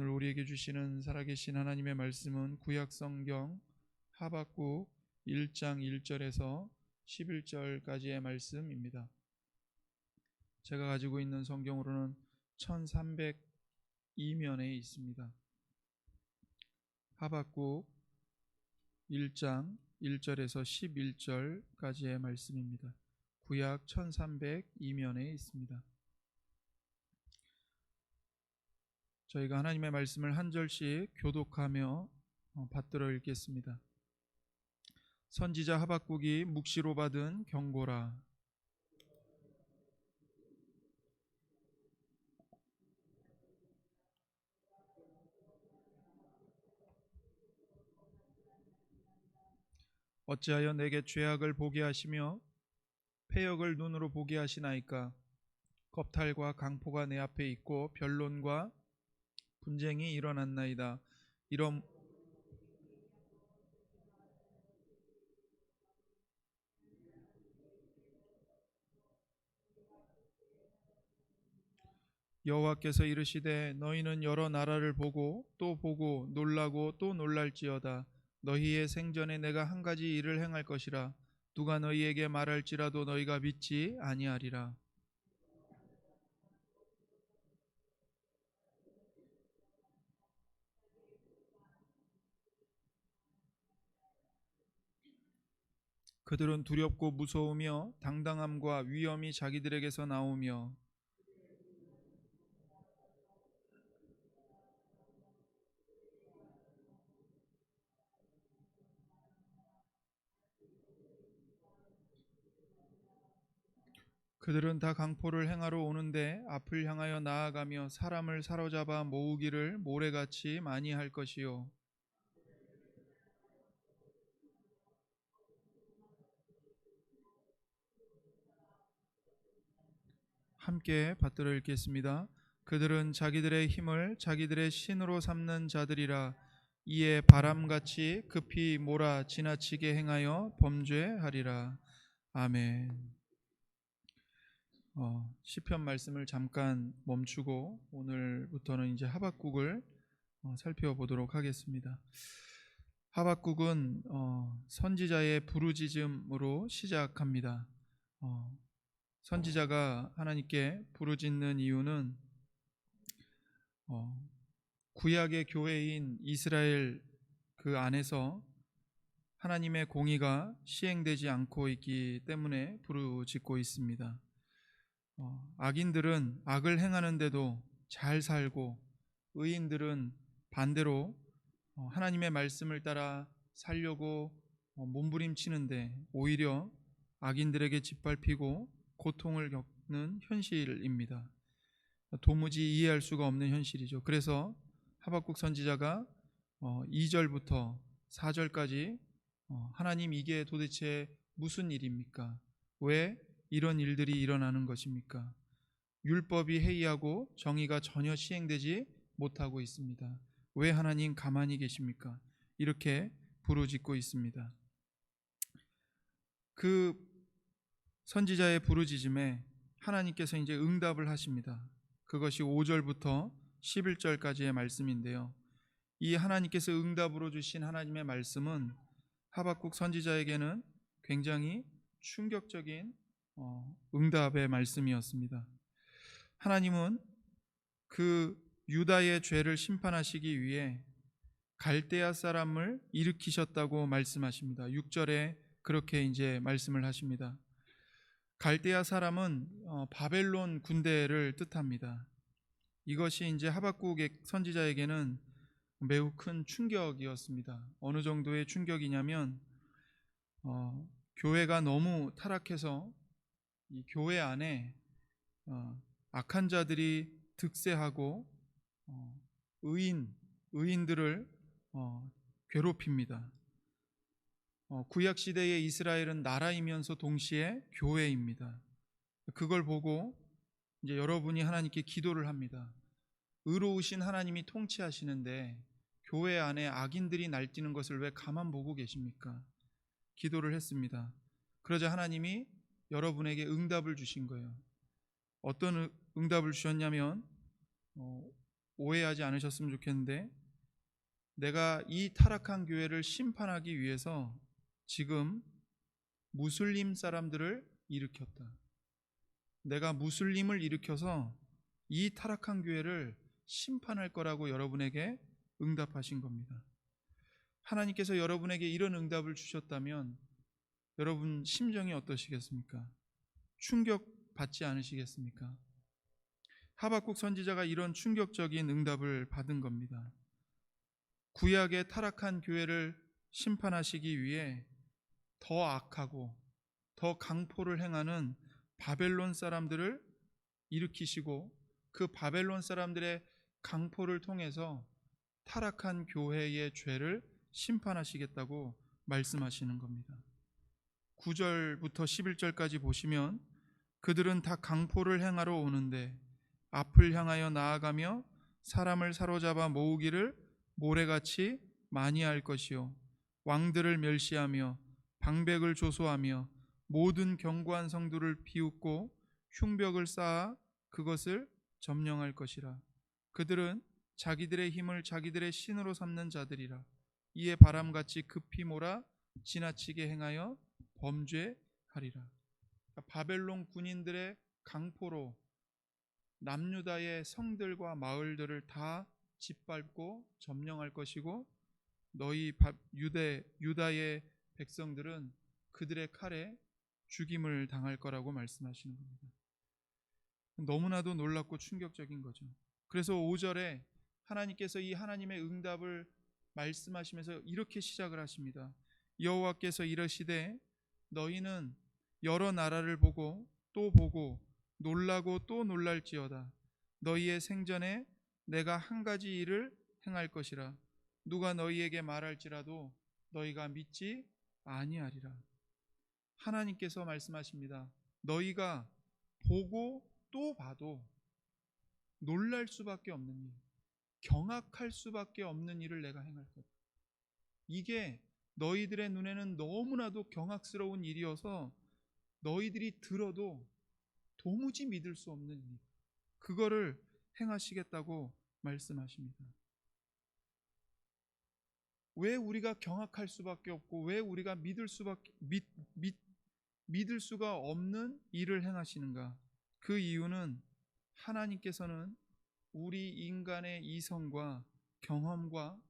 오늘 우리에게 주시는 살아계신 하나님의 말씀은 구약성경 하박국 1장 1절에서 11절까지의 말씀입니다. 제가 가지고 있는 성경으로는 1302면에 있습니다. 하박국 1장 1절에서 11절까지의 말씀입니다. 구약 1302면에 있습니다. 저희가 하나님의 말씀을 한 절씩 교독하며 받들어 읽겠습니다. 선지자 하박국이 묵시로 받은 경고라. 어찌하여 내게 죄악을 보게 하시며 패역을 눈으로 보게 하시나이까? 겁탈과 강포가 내 앞에 있고 변론과 분쟁이 일어났나이다. 이런 여호와께서 이르시되 너희는 여러 나라를 보고 또 보고 놀라고 또 놀랄지어다. 너희의 생전에 내가 한 가지 일을 행할 것이라. 누가 너희에게 말할지라도 너희가 믿지 아니하리라. 그들은 두렵고 무서우며 당당함과 위엄이 자기들에게서 나오며 그들은 다 강포를 행하러 오는데 앞을 향하여 나아가며 사람을 사로잡아 모으기를 모래같이 많이 할 것이요. 함께 받들어 읽겠습니다. 그들은 자기들의 힘을 자기들의 신으로 삼는 자들이라. 이에 바람같이 급히 몰아 지나치게 행하여 범죄하리라. 아멘. 시편 말씀을 잠깐 멈추고 오늘부터는 이제 하박국을 살펴보도록 하겠습니다. 하박국은 선지자의 부르짖음으로 시작합니다. 선지자가 하나님께 부르짖는 이유는 구약의 교회인 이스라엘 그 안에서 하나님의 공의가 시행되지 않고 있기 때문에 부르짖고 있습니다. 악인들은 악을 행하는데도 잘 살고 의인들은 반대로 하나님의 말씀을 따라 살려고 몸부림치는데 오히려 악인들에게 짓밟히고 고통을 겪는 현실입니다. 도무지 이해할 수가 없는 현실이죠. 그래서 하박국 선지자가 2절부터 4절까지 하나님 이게 도대체 무슨 일입니까? 왜 이런 일들이 일어나는 것입니까? 율법이 해이하고 정의가 전혀 시행되지 못하고 있습니다. 왜 하나님 가만히 계십니까? 이렇게 부르짖고 있습니다. 그 선지자의 부르짖음에 하나님께서 이제 응답을 하십니다. 그것이 5절부터 11절까지의 말씀인데요. 이 하나님께서 응답으로 주신 하나님의 말씀은 하박국 선지자에게는 굉장히 충격적인 응답의 말씀이었습니다. 하나님은 그 유다의 죄를 심판하시기 위해 갈대아 사람을 일으키셨다고 말씀하십니다. 6절에 그렇게 이제 말씀을 하십니다. 갈대아 사람은 바벨론 군대를 뜻합니다. 이것이 이제 하박국 선지자에게는 매우 큰 충격이었습니다. 어느 정도의 충격이냐면 교회가 너무 타락해서 이 교회 안에 악한 자들이 득세하고 의인들을 괴롭힙니다. 구약 시대의 이스라엘은 나라이면서 동시에 교회입니다. 그걸 보고 이제 여러분이 하나님께 기도를 합니다. 의로우신 하나님이 통치하시는데 교회 안에 악인들이 날뛰는 것을 왜 가만 보고 계십니까? 기도를 했습니다. 그러자 하나님이 여러분에게 응답을 주신 거예요. 어떤 응답을 주셨냐면 오해하지 않으셨으면 좋겠는데, 내가 이 타락한 교회를 심판하기 위해서 지금 무슬림 사람들을 일으켰다. 내가 무슬림을 일으켜서 이 타락한 교회를 심판할 거라고 여러분에게 응답하신 겁니다. 하나님께서 여러분에게 이런 응답을 주셨다면 여러분 심정이 어떠시겠습니까? 충격받지 않으시겠습니까? 하박국 선지자가 이런 충격적인 응답을 받은 겁니다. 구약의 타락한 교회를 심판하시기 위해 더 악하고 더 강포를 행하는 바벨론 사람들을 일으키시고, 그 바벨론 사람들의 강포를 통해서 타락한 교회의 죄를 심판하시겠다고 말씀하시는 겁니다. 9절부터 11절까지 보시면, 그들은 다 강포를 행하러 오는데 앞을 향하여 나아가며 사람을 사로잡아 모으기를 모래같이 많이 할 것이요, 왕들을 멸시하며 방백을 조소하며 모든 견고한 성들을 비웃고 흉벽을 쌓아 그것을 점령할 것이라. 그들은 자기들의 힘을 자기들의 신으로 삼는 자들이라. 이에 바람같이 급히 몰아 지나치게 행하여 범죄하리라. 바벨론 군인들의 강포로 남유다의 성들과 마을들을 다 짓밟고 점령할 것이고, 너희 유다의 백성들은 그들의 칼에 죽임을 당할 거라고 말씀하시는 겁니다. 너무나도 놀랍고 충격적인 거죠. 그래서 5절에 하나님께서 이 하나님의 응답을 말씀하시면서 이렇게 시작을 하십니다. 여호와께서 이르시되 너희는 여러 나라를 보고 또 보고 놀라고 또 놀랄지어다. 너희의 생전에 내가 한 가지 일을 행할 것이라. 누가 너희에게 말할지라도 너희가 믿지 아니하리라. 하나님께서 말씀하십니다. 너희가 보고 또 봐도 놀랄 수밖에 없는 일, 경악할 수밖에 없는 일을 내가 행할 거다. 이게 너희들의 눈에는 너무나도 경악스러운 일이어서 너희들이 들어도 도무지 믿을 수 없는 일, 그거를 행하시겠다고 말씀하십니다. 왜 우리가 경악할 수밖에 없고 왜 우리가 믿을 수가 없는 일을 행하시는가? 그 이유는 하나님께서는 우리 인간의 이성과 경험과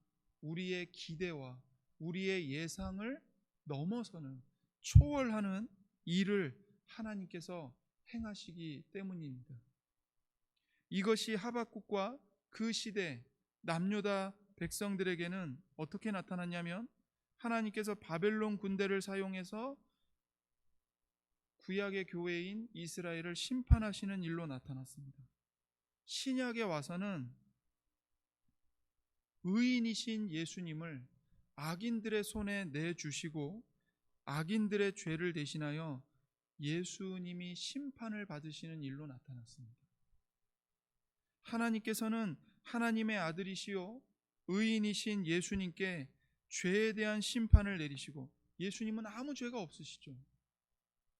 우리의 기대와 우리의 예상을 넘어서는, 초월하는 일을 하나님께서 행하시기 때문입니다. 이것이 하박국과 그 시대 남유다 백성들에게는 어떻게 나타났냐면, 하나님께서 바벨론 군대를 사용해서 구약의 교회인 이스라엘을 심판하시는 일로 나타났습니다. 신약에 와서는 의인이신 예수님을 악인들의 손에 내주시고 악인들의 죄를 대신하여 예수님이 심판을 받으시는 일로 나타났습니다. 하나님께서는 하나님의 아들이시요 의인이신 예수님께 죄에 대한 심판을 내리시고, 예수님은 아무 죄가 없으시죠.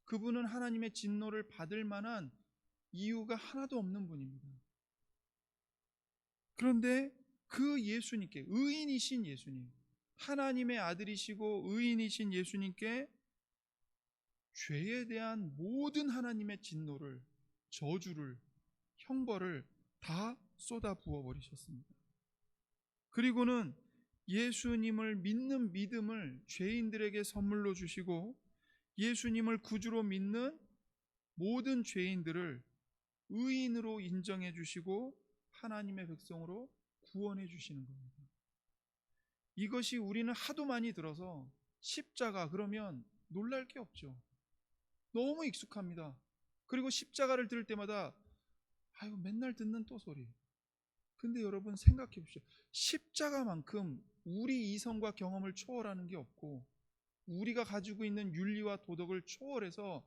그분은 하나님의 진노를 받을 만한 이유가 하나도 없는 분입니다. 그런데 그 예수님께, 의인이신 예수님, 하나님의 아들이시고 의인이신 예수님께 죄에 대한 모든 하나님의 진노를, 저주를, 형벌을 다 쏟아 부어 버리셨습니다. 그리고는 예수님을 믿는 믿음을 죄인들에게 선물로 주시고, 예수님을 구주로 믿는 모든 죄인들을 의인으로 인정해 주시고 하나님의 백성으로 구원해 주시는 겁니다. 이것이 우리는 하도 많이 들어서 십자가 그러면 놀랄 게 없죠. 너무 익숙합니다. 그리고 십자가를 들을 때마다 아유 맨날 듣는 또 소리. 근데 여러분 생각해 보십시오. 십자가만큼 우리 이성과 경험을 초월하는 게 없고, 우리가 가지고 있는 윤리와 도덕을 초월해서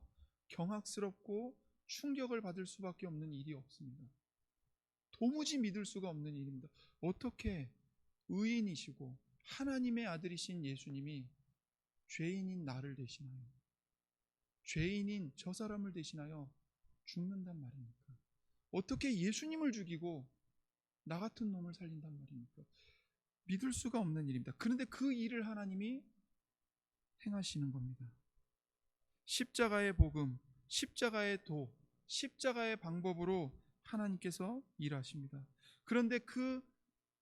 경악스럽고 충격을 받을 수밖에 없는 일이 없습니다. 도무지 믿을 수가 없는 일입니다. 어떻게 의인이시고 하나님의 아들이신 예수님이 죄인인 나를 대신하여, 죄인인 저 사람을 대신하여 죽는단 말입니까? 어떻게 예수님을 죽이고 나 같은 놈을 살린단 말입니까? 믿을 수가 없는 일입니다. 그런데 그 일을 하나님이 행하시는 겁니다. 십자가의 복음, 십자가의 도, 십자가의 방법으로 하나님께서 일하십니다. 그런데 그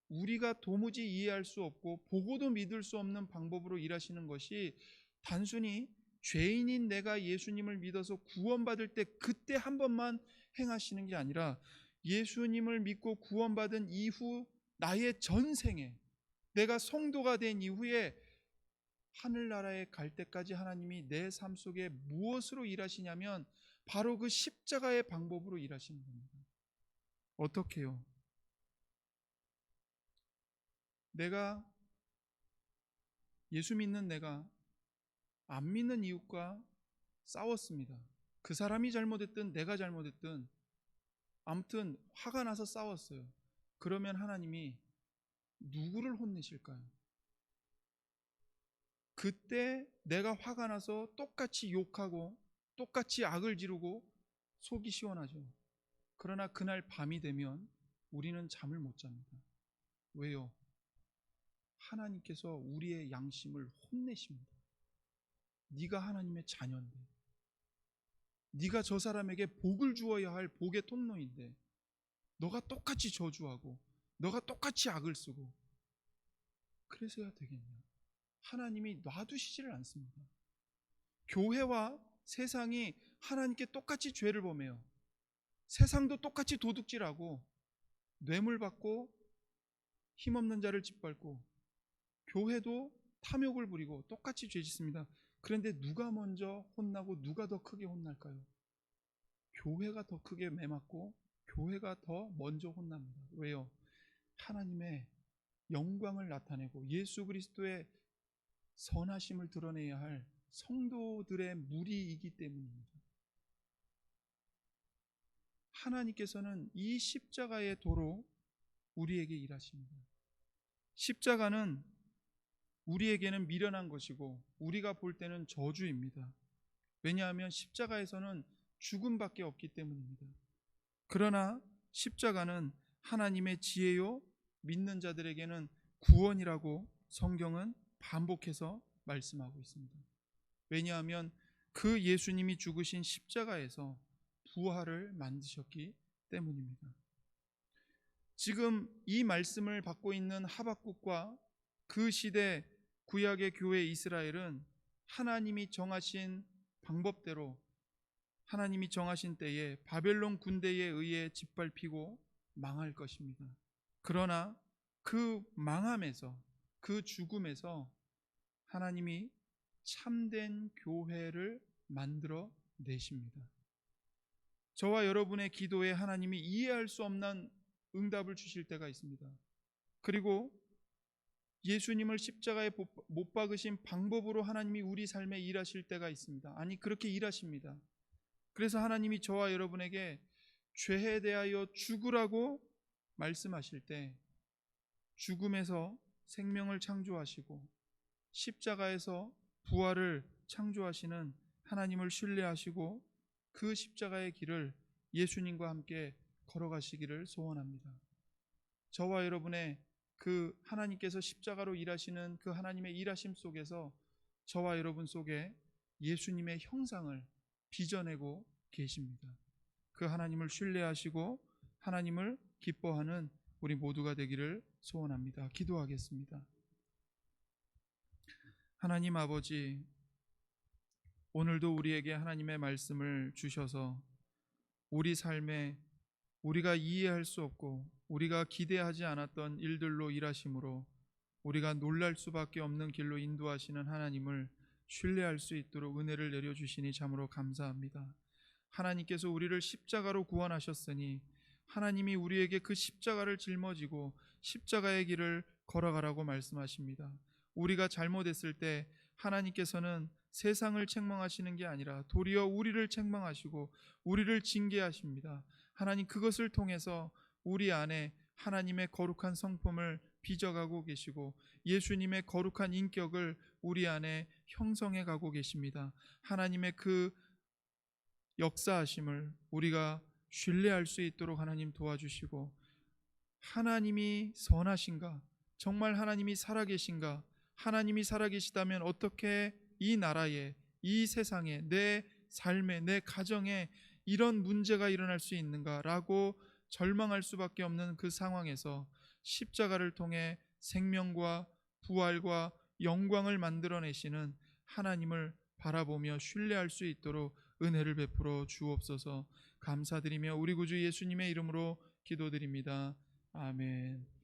우리가 도무지 이해할 수 없고 보고도 믿을 수 없는 방법으로 일하시는 것이 단순히 죄인인 내가 예수님을 믿어서 구원받을 때 그때 한 번만 행하시는 게 아니라 예수님을 믿고 구원받은 이후 나의 전생에 내가 성도가 된 이후에 하늘나라에 갈 때까지 하나님이 내 삶 속에 무엇으로 일하시냐면 바로 그 십자가의 방법으로 일하시는 겁니다. 어떻게요? 내가 예수 믿는 내가 안 믿는 이웃과 싸웠습니다. 그 사람이 잘못했든 내가 잘못했든 아무튼 화가 나서 싸웠어요. 그러면 하나님이 누구를 혼내실까요? 그때 내가 화가 나서 똑같이 욕하고 똑같이 악을 지르고 속이 시원하죠. 그러나 그날 밤이 되면 우리는 잠을 못 잡니다. 왜요? 하나님께서 우리의 양심을 혼내십니다. 네가 하나님의 자녀인데, 네가 저 사람에게 복을 주어야 할 복의 통로인데 너가 똑같이 저주하고 너가 똑같이 악을 쓰고 그래서야 되겠냐? 하나님이 놔두시지를 않습니다. 교회와 세상이 하나님께 똑같이 죄를 범해요. 세상도 똑같이 도둑질하고 뇌물 받고 힘없는 자를 짓밟고 교회도 탐욕을 부리고 똑같이 죄 짓습니다. 그런데 누가 먼저 혼나고 누가 더 크게 혼날까요? 교회가 더 크게 매맞고 교회가 더 먼저 혼납니다. 왜요? 하나님의 영광을 나타내고 예수 그리스도의 선하심을 드러내야 할 성도들의 무리이기 때문입니다. 하나님께서는 이 십자가의 도로 우리에게 일하십니다. 십자가는 우리에게는 미련한 것이고 우리가 볼 때는 저주입니다. 왜냐하면 십자가에서는 죽음밖에 없기 때문입니다. 그러나 십자가는 하나님의 지혜요 믿는 자들에게는 구원이라고 성경은 반복해서 말씀하고 있습니다. 왜냐하면 그 예수님이 죽으신 십자가에서 부활을 만드셨기 때문입니다. 지금 이 말씀을 받고 있는 하박국과 그 시대 구약의 교회 이스라엘은 하나님이 정하신 방법대로 하나님이 정하신 때에 바벨론 군대에 의해 짓밟히고 망할 것입니다. 그러나 그 망함에서 그 죽음에서 하나님이 참된 교회를 만들어 내십니다. 저와 여러분의 기도에 하나님이 이해할 수 없는 응답을 주실 때가 있습니다. 그리고 예수님을 십자가에 못 박으신 방법으로 하나님이 우리 삶에 일하실 때가 있습니다. 아니 그렇게 일하십니다. 그래서 하나님이 저와 여러분에게 죄에 대하여 죽으라고 말씀하실 때 죽음에서 생명을 창조하시고 십자가에서 부활을 창조하시는 하나님을 신뢰하시고 그 십자가의 길을 예수님과 함께 걸어가시기를 소원합니다. 저와 여러분의 그 하나님께서 십자가로 일하시는 그 하나님의 일하심 속에서 저와 여러분 속에 예수님의 형상을 빚어내고 계십니다. 그 하나님을 신뢰하시고 하나님을 기뻐하는 우리 모두가 되기를 소원합니다. 기도하겠습니다. 하나님 아버지, 오늘도 우리에게 하나님의 말씀을 주셔서 우리 삶에 우리가 이해할 수 없고 우리가 기대하지 않았던 일들로 일하심으로 우리가 놀랄 수밖에 없는 길로 인도하시는 하나님을 신뢰할 수 있도록 은혜를 내려주시니 참으로 감사합니다. 하나님께서 우리를 십자가로 구원하셨으니 하나님이 우리에게 그 십자가를 짊어지고 십자가의 길을 걸어가라고 말씀하십니다. 우리가 잘못했을 때 하나님께서는 세상을 책망하시는 게 아니라 도리어 우리를 책망하시고 우리를 징계하십니다. 하나님 그것을 통해서 우리 안에 하나님의 거룩한 성품을 빚어가고 계시고 예수님의 거룩한 인격을 우리 안에 형성해 가고 계십니다. 하나님의 그 역사하심을 우리가 신뢰할 수 있도록 하나님 도와주시고 하나님이 선하신가? 정말 하나님이 살아계신가? 하나님이 살아계시다면 어떻게 이 나라에, 이 세상에, 내 삶에, 내 가정에 이런 문제가 일어날 수 있는가라고 절망할 수밖에 없는 그 상황에서 십자가를 통해 생명과 부활과 영광을 만들어내시는 하나님을 바라보며 신뢰할 수 있도록 은혜를 베풀어 주옵소서. 감사드리며 우리 구주 예수님의 이름으로 기도드립니다. 아멘.